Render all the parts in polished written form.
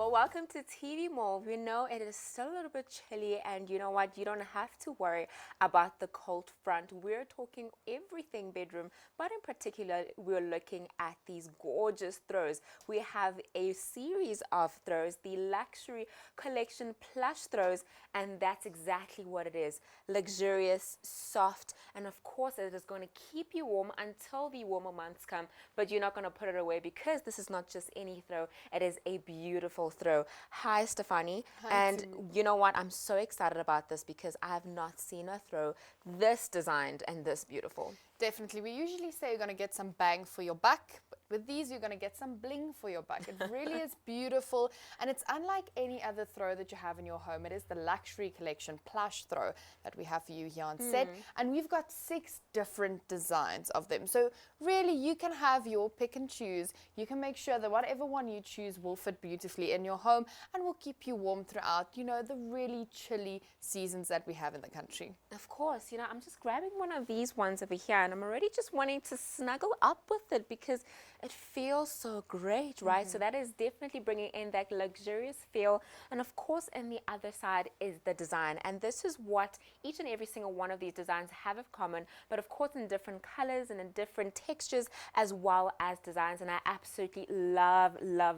Well, welcome to TV Mall. We know it is still a little bit chilly, and you know what? You don't have to worry about the cold front. We're talking everything bedroom, but in particular, we're looking at these gorgeous throws. We have a series of throws, the Luxury Collection Plush Throws, and that's exactly what it is. Luxurious, soft, and of course, it is going to keep you warm until the warmer months come, but you're not going to put it away because this is not just any throw. It is a beautiful throw. Hi, Stefani. Hi, and Timmy. you know what? I'm so excited about this because I have not seen a throw this designed and this beautiful. Definitely. We usually say you're going to get some bang for your buck, but with these, you're going to get some bling for your buck. It really is beautiful, and it's unlike any other throw that you have in your home. It is the Luxury Collection Plush Throw that we have for you here on set, and we've got 6 different designs of them. So really, you can have your pick and choose. You can make sure that whatever one you choose will fit beautifully in your home and will keep you warm throughout, you know, the really chilly seasons that we have in the country. Of course, you know, I'm just grabbing one of these ones over here, and I'm already just wanting to snuggle up with it because it feels so great, right? So that is definitely bringing in that luxurious feel. And of course, in the other side is the design. And this is what each and every single one of these designs have in common, but of course in different colors and in different textures as well as designs. And I absolutely love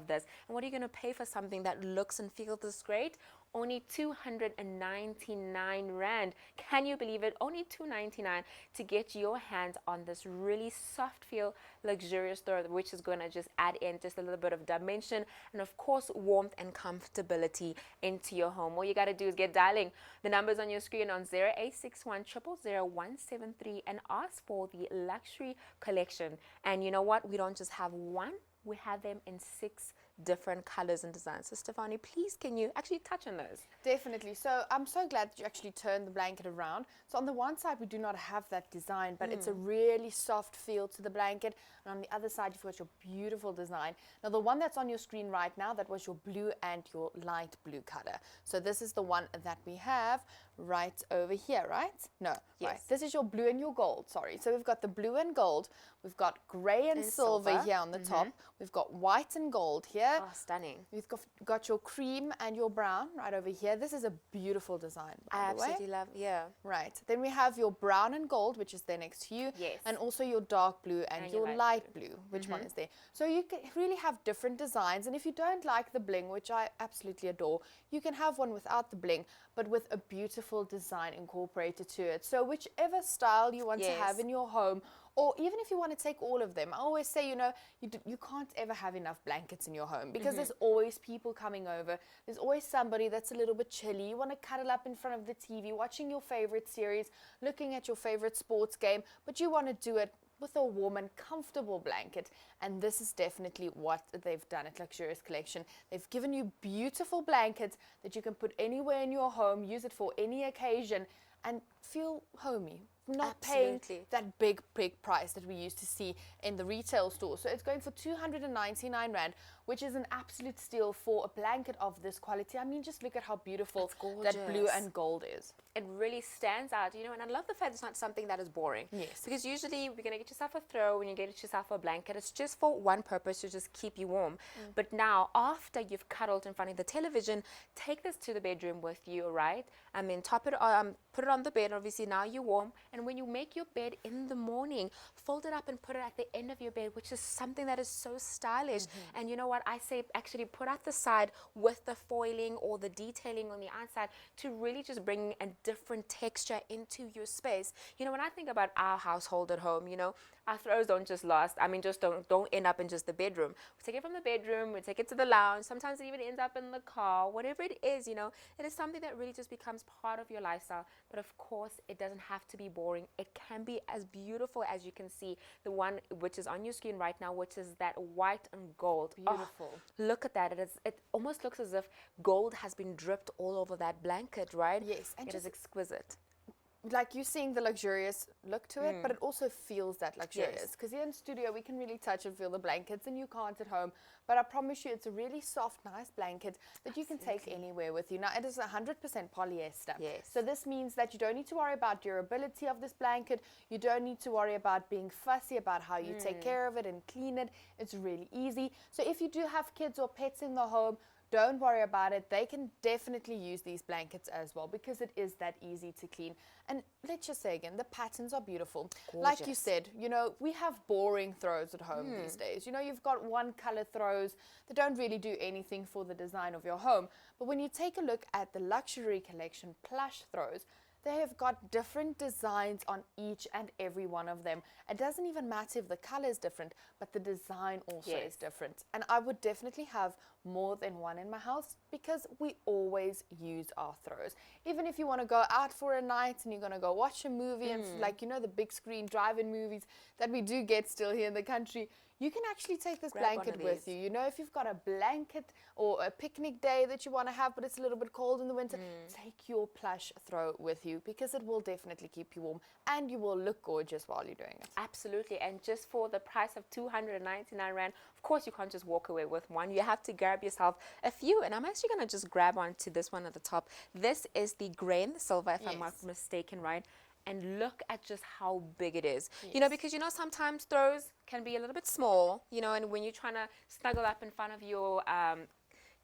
this. And what are you going to pay for something that looks and feels this great? Only 299 Rand. Can you believe it? Only 299 to get your hands on this really soft feel, luxurious throw, which is going to just add in just a little bit of dimension and of course warmth and comfortability into your home. All you got to do is get dialing the numbers on your screen on 0861 000 173 and ask for the Luxury Collection. And you know what? We don't just have one, we have them in 6 different colors and designs. So Stefani, please can you actually touch on those? Definitely. So I'm so glad that you actually turned the blanket around. So on the one side, we do not have that design, but it's a really soft feel to the blanket. And on the other side, you've got your beautiful design. Now, the one that's on your screen right now, that was your blue and your light blue color. So this is the one that we have right over here, right? No, Yes. right. This is your blue and your gold, sorry. So we've got the blue and gold. We've got gray and silver here on the top. We've got white and gold here. Oh, stunning. You've got your cream and your brown right over here. This is a beautiful design, by I the way. absolutely love, yeah. Right. Then we have your brown and gold, which is there next to you. Yes. And also your dark blue and your light blue. Which one is there? So you can really have different designs. And if you don't like the bling, which I absolutely adore, you can have one without the bling, but with a beautiful design incorporated to it. So whichever style you want to have in your home, or even if you want to take all of them. I always say, you know, you can't ever have enough blankets in your home because there's always people coming over. There's always somebody that's a little bit chilly. You want to cuddle up in front of the TV, watching your favorite series, looking at your favorite sports game, but you want to do it with a warm and comfortable blanket. And this is definitely what they've done at Luxurious Collection. They've given you beautiful blankets that you can put anywhere in your home, use it for any occasion, and feel homey. Not paying that big price that we used to see in the retail store. So it's going for 299 Rand, which is an absolute steal for a blanket of this quality. I mean, just look at how beautiful that blue and gold is. It really stands out, you know, and I love the fact it's not something that is boring. Yes. Because usually we're going to get yourself a throw, when you get yourself a blanket, it's just for one purpose, to just keep you warm. But now, after you've cuddled in front of the television, take this to the bedroom with you, right? And then put it on the bed. Obviously, now you're warm. And when you make your bed in the morning, fold it up and put it at the end of your bed, which is something that is so stylish. And you know what? I say actually put out the side with the foiling or the detailing on the outside to really just bring a different texture into your space. You know, when I think about our household at home, you know, our throws don't just last. I mean, just don't end up in just the bedroom. We take it from the bedroom, we take it to the lounge. Sometimes it even ends up in the car. Whatever it is, you know, it is something that really just becomes part of your lifestyle. But of course, it doesn't have to be boring. It can be as beautiful as you can see. The one which is on your screen right now, which is that white and gold. Beautiful. Oh, look at that. It almost looks as if gold has been dripped all over that blanket, right? Yes. And it is exquisite. Like you're seeing the luxurious look to it, but it also feels that luxurious. Because here in studio, we can really touch and feel the blankets, and you can't at home. But I promise you, it's a really soft, nice blanket that you can take anywhere with you. Now, it is 100% polyester. Yes. So this means that you don't need to worry about durability of this blanket. You don't need to worry about being fussy about how you take care of it and clean it. It's really easy. So if you do have kids or pets in the home, don't worry about it. They can definitely use these blankets as well because it is that easy to clean. And let's just say again, the patterns are beautiful. Gorgeous. Like you said, you know, we have boring throws at home these days. You know, you've got one color throws that don't really do anything for the design of your home. But when you take a look at the Luxury Collection Plush Throws, they have got different designs on each and every one of them. It doesn't even matter if the color is different, but the design also is different. And I would definitely have more than one in my house because we always use our throws. Even if you want to go out for a night and you're going to go watch a movie and like, you know, the big screen drive-in movies that we do get still here in the country, you can actually take this blanket with you. You know, if you've got a blanket or a picnic day that you want to have, but it's a little bit cold in the winter, take your plush throw with you because it will definitely keep you warm and you will look gorgeous while you're doing it. Absolutely. And just for the price of 299 Rand, of course, you can't just walk away with one. You have to grab yourself a few. And I'm actually going to just grab onto this one at the top. This is the gray and the silver, if I'm not mistaken, right? And look at just how big it is. You know, because, you know, sometimes throws can be a little bit small, you know, and when you're trying to snuggle up in front of your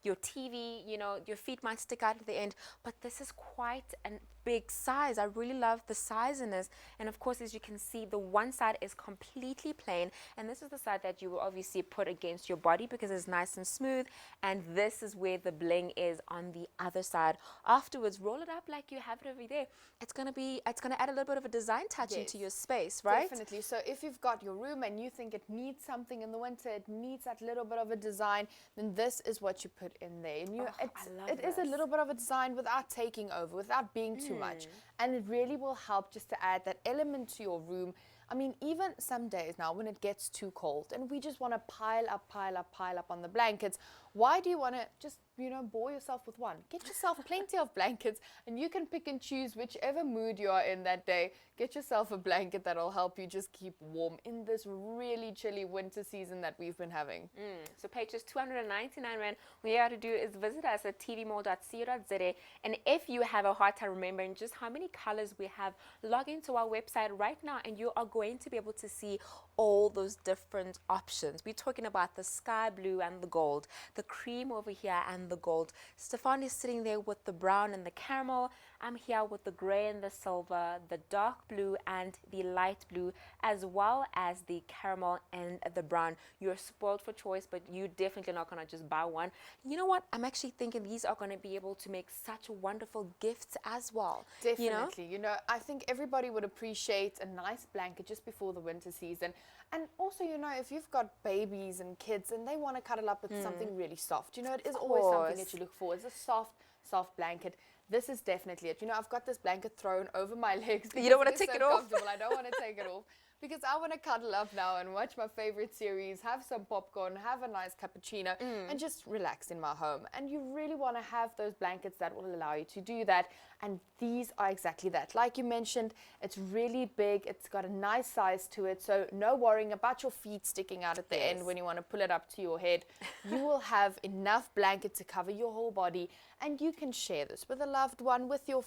TV, you know, your feet might stick out at the end, but this is quite a big size. I really love the size in this. And of course, as you can see, the one side is completely plain, and this is the side that you will obviously put against your body because it's nice and smooth, and this is where the bling is on the other side. Afterwards, roll it up like you have it over there. It's gonna add a little bit of a design touch into your space, right? Definitely. So if you've got your room and you think it needs something in the winter, it needs that little bit of a design, then this is what you put in there. And it is a little bit of a design without taking over, without being too much. And it really will help just to add that element to your room. I mean, even some days now when it gets too cold and we just want to pile up on the blankets, why do you want to just, you know, bore yourself with one? Get yourself plenty of blankets and you can pick and choose whichever mood you are in that day. Get yourself a blanket that'll help you just keep warm in this really chilly winter season that we've been having. So pay just 299 Rand. What you have to do is visit us at tvmall.co.za, and if you have a hard time remembering just how many colors we have, log into our website right now and you are going to be able to see all those different options. We're talking about the sky blue and the gold, the cream over here and the gold. Stefan is sitting there with the brown and the caramel. I'm here with the gray and the silver, the dark blue and the light blue, as well as the caramel and the brown. You're spoiled for choice, but you definitely not gonna just buy one. You know what? I'm actually thinking these are gonna be able to make such wonderful gifts as well. Definitely. You know, I think everybody would appreciate a nice blanket just before the winter season. And also, you know, if you've got babies and kids and they want to cuddle up with something really soft, you know, it is always something that you look for. It's a soft blanket. This is definitely it. You know, I've got this blanket thrown over my legs. You don't want to take it off? I don't want to take it off because I want to cuddle up now and watch my favorite series, have some popcorn, have a nice cappuccino, and just relax in my home. And you really want to have those blankets that will allow you to do that. And these are exactly that. Like you mentioned, it's really big. It's got a nice size to it. So no worrying about your feet sticking out at the end when you want to pull it up to your head. You will have enough blanket to cover your whole body. And you can share this with a loved one, with your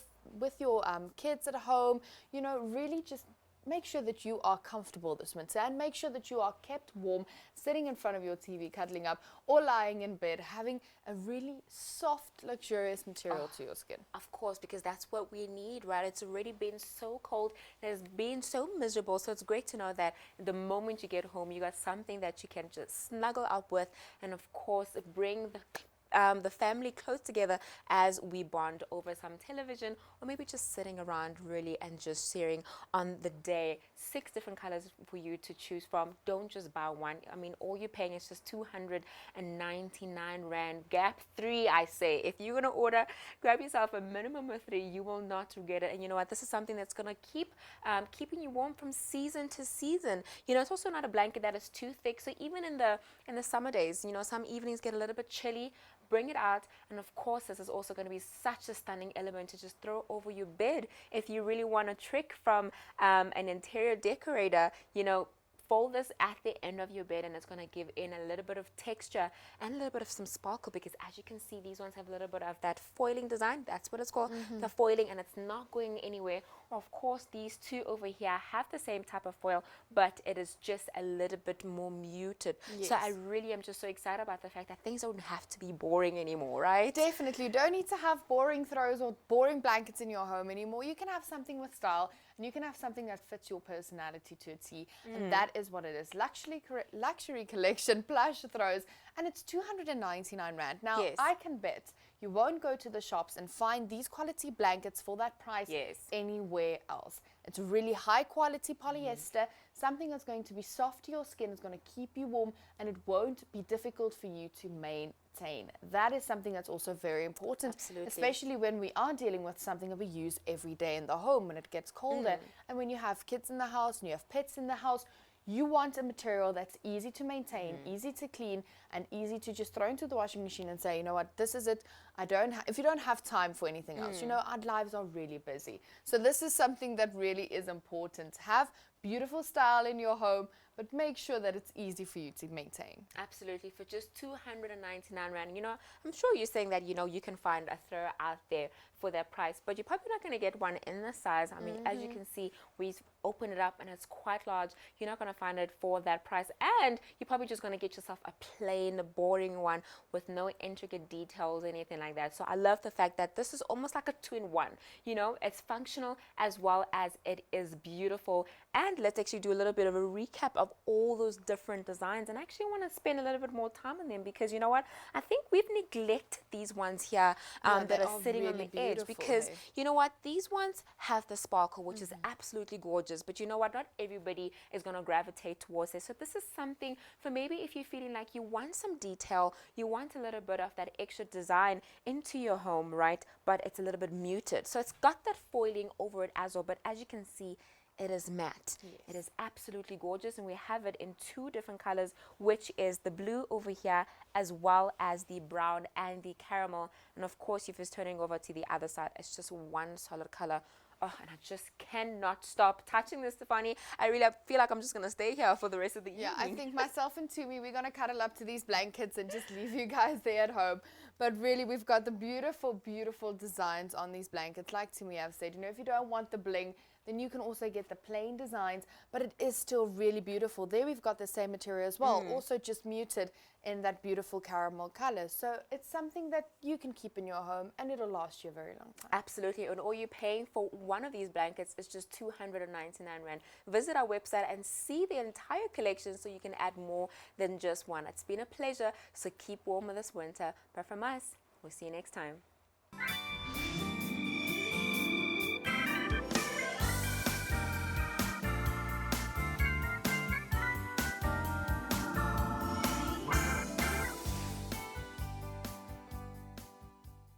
kids at home. You know, really just make sure that you are comfortable this winter and make sure that you are kept warm, sitting in front of your TV, cuddling up, or lying in bed, having a really soft, luxurious material to your skin. Of course, because that's what we need, right? It's already been so cold. It has been so miserable. So it's great to know that the moment you get home, you got something that you can just snuggle up with, and of course, bring the family close together as we bond over some television, or maybe just sitting around really and just sharing on the day. 6 different colors for you to choose from. Don't just buy one. I mean, all you're paying is just 299 Rand. Gap 3, I say. If you're gonna order, grab yourself a minimum of 3. You will not regret it. And you know what? This is something that's gonna keep keeping you warm from season to season. You know, it's also not a blanket that is too thick. So even in the summer days, you know, some evenings get a little bit chilly. Bring it out, and of course this is also going to be such a stunning element to just throw over your bed if you really want a trick from an interior decorator. You know, fold this at the end of your bed and it's going to give in a little bit of texture and a little bit of some sparkle, because as you can see, these ones have a little bit of that foiling design. That's what it's called, the foiling, and it's not going anywhere. of course, these two over here have the same type of foil, but it is just a little bit more muted. Yes. So I really am just so excited about the fact that things don't have to be boring anymore, right? Definitely. You don't need to have boring throws or boring blankets in your home anymore. You can have something with style, and you can have something that fits your personality to a T. And that is what it is. Luxury Collection Plush Throws. And it's 299 Rand. Now, Yes. I can bet you won't go to the shops and find these quality blankets for that price Yes. anywhere else. It's really high quality polyester, something that's going to be soft to your skin, it's going to keep you warm, and it won't be difficult for you to maintain. That is something that's also very important, Absolutely. especially when we are dealing with something that we use every day in the home when it gets colder. And when you have kids in the house and you have pets in the house, you want a material that's easy to maintain, easy to clean, and easy to just throw into the washing machine and say, you know what, this is it. If you don't have time for anything else, you know, our lives are really busy. So this is something that really is important. Have beautiful style in your home, but make sure that it's easy for you to maintain. Absolutely, for just 299 Rand. You know, I'm sure you're saying that, you know, you can find a throw out there for that price, but you're probably not going to get one in this size. I mean, as you can see, we've opened it up and it's quite large. You're not going to find it for that price, and you're probably just going to get yourself a plain, boring one with no intricate details or anything like that. So I love the fact that this is almost like a two-in-one. You know, it's functional as well as it is beautiful. And let's actually do a little bit of a recap of all those different designs, and I actually want to spend a little bit more time on them, because you know what, I think we've neglected these ones here that are sitting really on the edge, beautiful, because hey? you know what, these ones have the sparkle, which is absolutely gorgeous, but you know what, not everybody is going to gravitate towards it. So this is something for maybe if you're feeling like you want some detail, you want a little bit of that extra design into your home, right, but it's a little bit muted. So it's got that foiling over it as well, but as you can see, it is matte. Yes. It is absolutely gorgeous, and we have it in two different colors, which is the blue over here as well as the brown and the caramel. And of course, if it's turning over to the other side, it's just one solid color. Oh, and I just cannot stop touching this, Stefanie. I really feel like I'm just going to stay here for the rest of the evening. Yeah, I think myself and Tumi, we're going to cuddle up to these blankets and just leave you guys there at home. But really, we've got the beautiful, beautiful designs on these blankets. Like Tumi have said, you know, if you don't want the bling, then you can also get the plain designs, but it is still really beautiful. There we've got the same material as well, also just muted in that beautiful caramel color. So it's something that you can keep in your home, and it'll last you a very long time. Absolutely, and all you're paying for one of these blankets is just 299 Rand. Visit our website and see the entire collection so you can add more than just one. It's been a pleasure, so keep warm this winter. But from us, we'll see you next time.